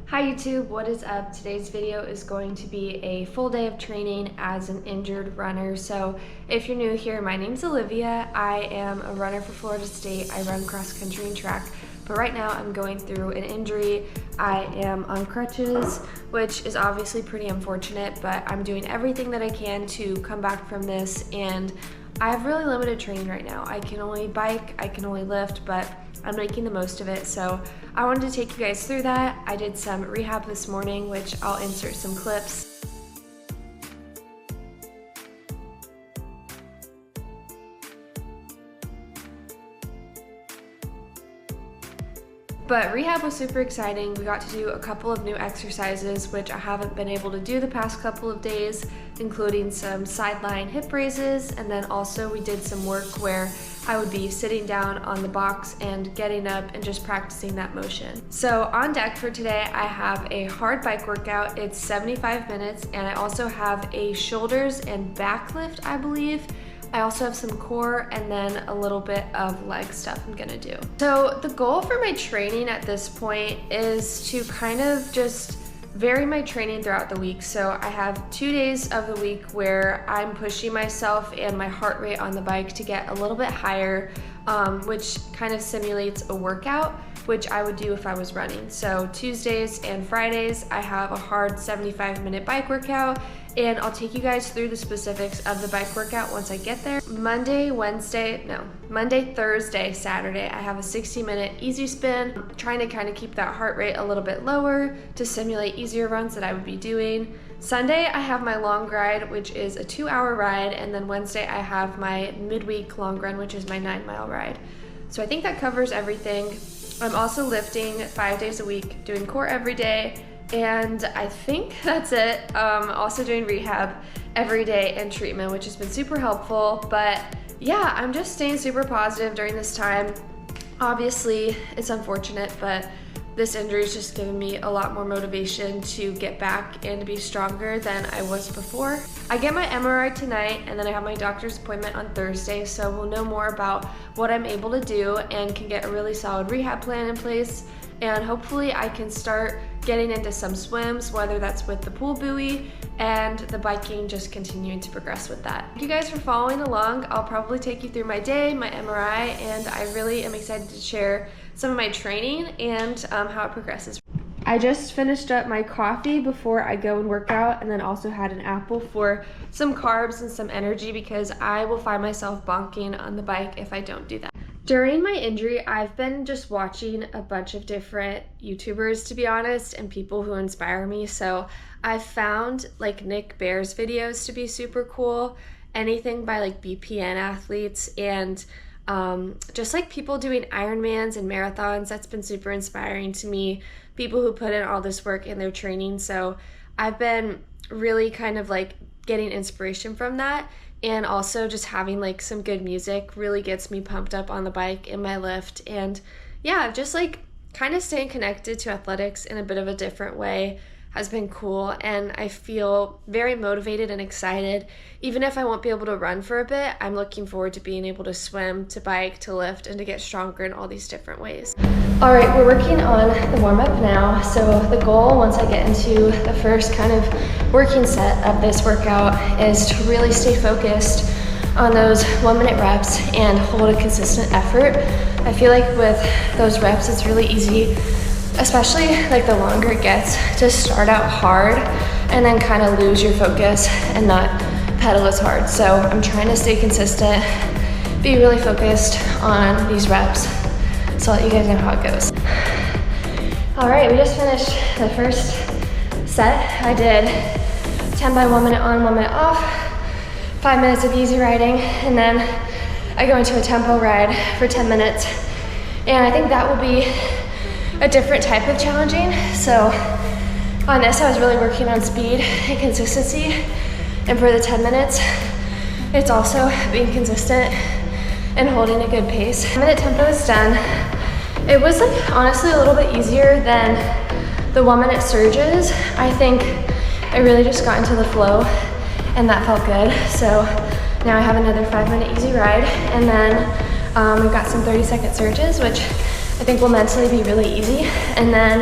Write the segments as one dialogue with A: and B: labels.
A: Hi YouTube, what is up? Today's video is going to be a full day of training as an injured runner. So if you're new here, my name's Olivia. I am a runner for Florida State. I run cross country and track, but right now I'm going through an injury. I am on crutches, which is obviously pretty unfortunate, but I'm doing everything that I can to come back from this, and I have really limited training right now. I can only bike, I can only lift, but I'm making the most of it. So I wanted to take you guys through that. I did some rehab this morning, which I'll insert some clips. But rehab was super exciting. We got to do a couple of new exercises, which I haven't been able to do the past couple of days, including some sideline hip raises, and then also we did some work where I would be sitting down on the box and getting up and just practicing that motion. So on deck for today, I have a hard bike workout. It's 75 minutes, and I also have a shoulders and back lift, I believe. I also have some core and then a little bit of leg stuff I'm gonna do. So the goal for my training at this point is to kind of just vary my training throughout the week. So I have 2 days of the week where I'm pushing myself and my heart rate on the bike to get a little bit higher, which kind of simulates a workout, which I would do if I was running. So Tuesdays and Fridays, I have a hard 75-minute bike workout, and I'll take you guys through the specifics of the bike workout once I get there. Monday, Thursday, Saturday, I have a 60-minute easy spin. I'm trying to kind of keep that heart rate a little bit lower to simulate easier runs that I would be doing. Sunday, I have my long ride, which is a 2-hour ride, and then Wednesday, I have my midweek long run, which is my 9-mile ride. So I think that covers everything. I'm also lifting 5 days a week, doing core every day, and I think that's it. Also doing rehab every day and treatment, which has been super helpful. But yeah, I'm just staying super positive during this time. Obviously, it's unfortunate, but this injury is just giving me a lot more motivation to get back and to be stronger than I was before. I get my MRI tonight, and then I have my doctor's appointment on Thursday, so we'll know more about what I'm able to do and can get a really solid rehab plan in place. And hopefully I can start getting into some swims, whether that's with the pool buoy and the biking, just continuing to progress with that. Thank you guys for following along. I'll probably take you through my day, my MRI, and I really am excited to share some of my training and how it progresses. I just finished up my coffee before I go and work out, and then also had an apple for some carbs and some energy, because I will find myself bonking on the bike if I don't do that. During my injury, I've been just watching a bunch of different YouTubers, to be honest, and people who inspire me. So I've found like Nick Bare's videos to be super cool, anything by like BPN athletes, and just like people doing Ironmans and marathons. That's been super inspiring to me, people who put in all this work in their training. So I've been really kind of like getting inspiration from that. And also just having like some good music really gets me pumped up on the bike in my lift. And yeah, just like kind of staying connected to athletics in a bit of a different way has been cool, and I feel very motivated and excited. Even if I won't be able to run for a bit, I'm looking forward to being able to swim, to bike, to lift, and to get stronger in all these different ways. All right, we're working on the warm-up now. So the goal, once I get into the first kind of working set of this workout, is to really stay focused on those 1-minute reps and hold a consistent effort. I feel like with those reps, it's really easy, especially like the longer it gets, to start out hard and then kind of lose your focus and not pedal as hard. So I'm trying to stay consistent, be really focused on these reps. So I'll let you guys know how it goes. All right, we just finished the first set. I did 10 by 1 minute on, 1 minute off, 5 minutes of easy riding, and then I go into a tempo ride for 10 minutes. And I think that will be a different type of challenging. So on this, I was really working on speed and consistency. And for the 10 minutes, it's also being consistent and holding a good pace. 10-minute tempo is done. It was like honestly a little bit easier than the 1-minute surges. I think I really just got into the flow and that felt good. So now I have another 5-minute easy ride, and then we've got some 30-second surges, which I think will mentally be really easy. And then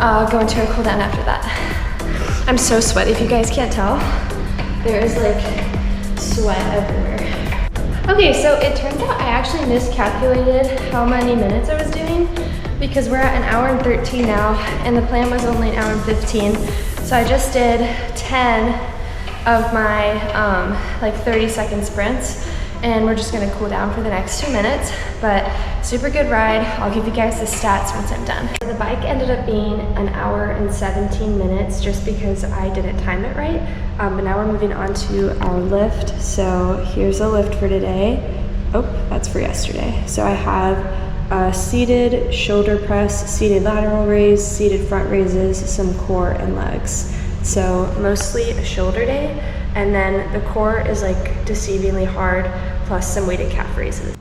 A: I'll go into a cool down after that. I'm so sweaty, if you guys can't tell. There is like sweat everywhere. Okay, so it turns out I actually miscalculated how many minutes I was doing because we're at 1 hour and 13 now, and the plan was only 1 hour and 15. So I just did 10 of my like 30-second sprints, and we're just gonna cool down for the next 2 minutes, but super good ride. I'll give you guys the stats once I'm done. The bike ended up being 1 hour and 17 minutes just because I didn't time it right, but now we're moving on to our lift. So here's a lift for today. Oh, that's for yesterday. So I have a seated shoulder press, seated lateral raise, seated front raises, some core and legs. So mostly a shoulder day, and then the core is like deceivingly hard, plus some weighted calf raises.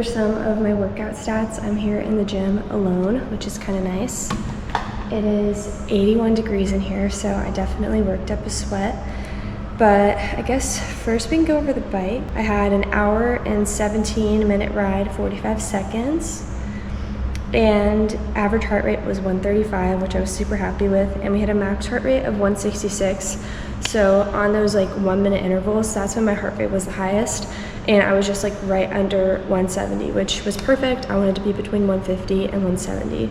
A: Some of my workout stats. I'm here in the gym alone, which is kind of nice. It is 81 degrees in here, so I definitely worked up a sweat. But I guess first we can go over the bike. I had 1 hour and 17-minute ride, 45 seconds. And average heart rate was 135, which I was super happy with. And we had a max heart rate of 166. So on those like 1-minute intervals, that's when my heart rate was the highest. And I was just like right under 170, which was perfect. I wanted to be between 150 and 170.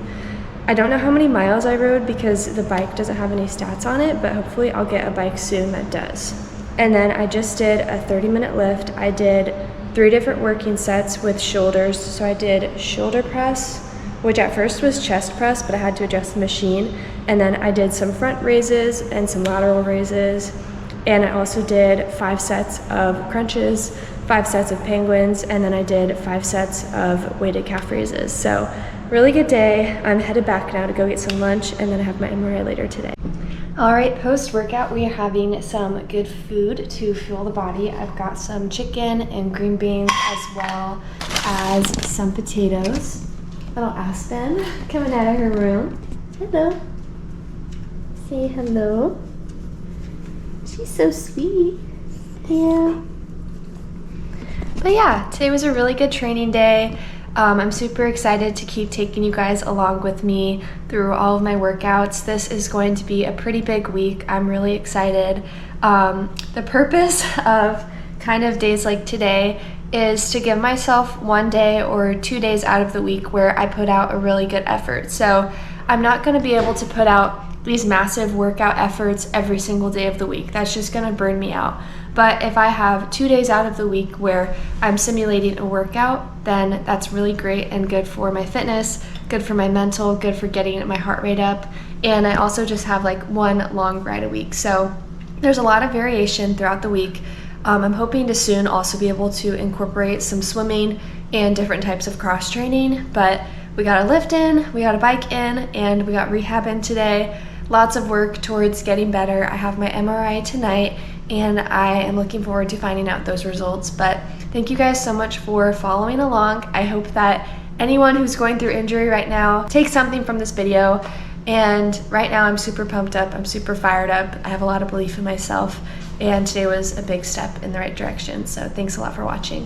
A: I don't know how many miles I rode because the bike doesn't have any stats on it, but hopefully I'll get a bike soon that does. And then I just did a 30-minute lift. I did 3 different working sets with shoulders. So I did shoulder press, which at first was chest press, but I had to adjust the machine. And then I did some front raises and some lateral raises. And I also did 5 sets of crunches, 5 sets of penguins, and then I did 5 sets of weighted calf raises. So really good day. I'm headed back now to go get some lunch, and then I have my MRI later today. All right, post-workout, we are having some good food to fuel the body. I've got some chicken and green beans, as well as some potatoes. Little Aspen coming out of her room. Hello. Say hello. She's so sweet. Yeah. But yeah, today was a really good training day. I'm super excited to keep taking you guys along with me through all of my workouts. This is going to be a pretty big week. I'm really excited. The purpose of kind of days like today is to give myself 1 day or 2 days out of the week where I put out a really good effort. So I'm not going to be able to put out these massive workout efforts every single day of the week. That's just going to burn me out. But if I have 2 days out of the week where I'm simulating a workout, then that's really great and good for my fitness, good for my mental, good for getting my heart rate up. And I also just have like 1 long ride a week. So there's a lot of variation throughout the week. I'm hoping to soon also be able to incorporate some swimming and different types of cross training, but we got a lift in, we got a bike in, and we got rehab in today. Lots of work towards getting better. I have my MRI tonight, and I am looking forward to finding out those results. But thank you guys so much for following along. I hope that anyone who's going through injury right now, take something from this video. And right now I'm super pumped up, I'm super fired up, I have a lot of belief in myself, and today was a big step in the right direction. So thanks a lot for watching.